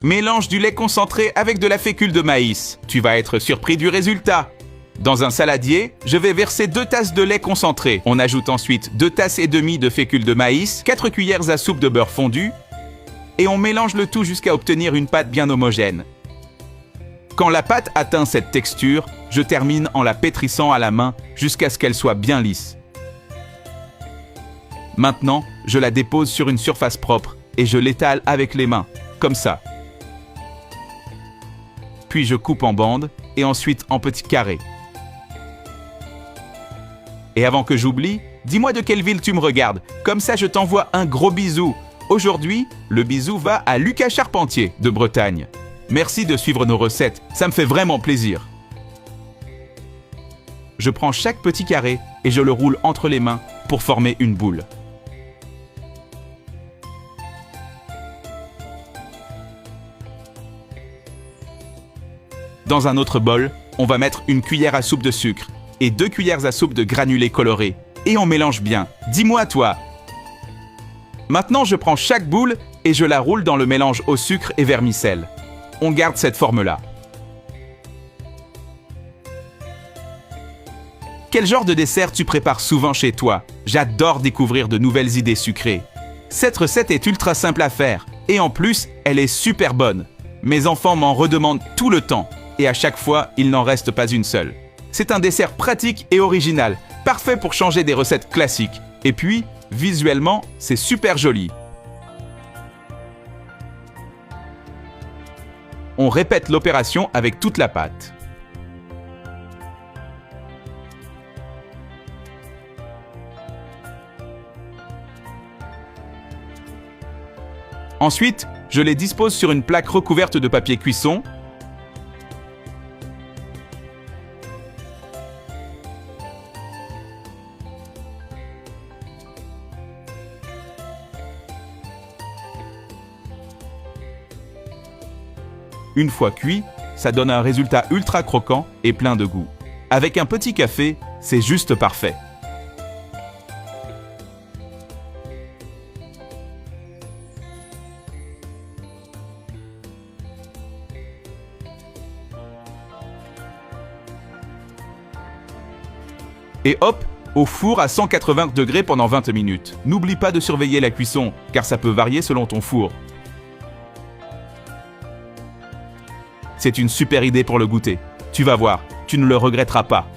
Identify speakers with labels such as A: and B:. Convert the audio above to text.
A: Mélange du lait concentré avec de la fécule de maïs. Tu vas être surpris du résultat. Dans un saladier, je vais verser 2 tasses de lait concentré. On ajoute ensuite 2 tasses et demie de fécule de maïs, 4 cuillères à soupe de beurre fondu et on mélange le tout jusqu'à obtenir une pâte bien homogène. Quand la pâte atteint cette texture, je termine en la pétrissant à la main jusqu'à ce qu'elle soit bien lisse. Maintenant, je la dépose sur une surface propre et je l'étale avec les mains, comme ça. Puis je coupe en bandes et ensuite en petits carrés. Et avant que j'oublie, dis-moi de quelle ville tu me regardes, comme ça je t'envoie un gros bisou. Aujourd'hui, le bisou va à Lucas Charpentier de Bretagne. Merci de suivre nos recettes, ça me fait vraiment plaisir. Je prends chaque petit carré et je le roule entre les mains pour former une boule. Dans un autre bol, on va mettre une cuillère à soupe de sucre et 2 cuillères à soupe de granulés colorés. Et on mélange bien. Dis-moi toi. Maintenant, je prends chaque boule et je la roule dans le mélange au sucre et vermicelle. On garde cette forme-là. Quel genre de dessert tu prépares souvent chez toi? J'adore découvrir de nouvelles idées sucrées. Cette recette est ultra simple à faire et en plus, elle est super bonne. Mes enfants m'en redemandent tout le temps et à chaque fois, il n'en reste pas une seule. C'est un dessert pratique et original, parfait pour changer des recettes classiques. Et puis, visuellement, c'est super joli. On répète l'opération avec toute la pâte. Ensuite, je les dispose sur une plaque recouverte de papier cuisson. Une fois cuit, ça donne un résultat ultra croquant et plein de goût. Avec un petit café, c'est juste parfait. Et hop, au four à 180 degrés pendant 20 minutes. N'oublie pas de surveiller la cuisson, car ça peut varier selon ton four. C'est une super idée pour le goûter. Tu vas voir, tu ne le regretteras pas.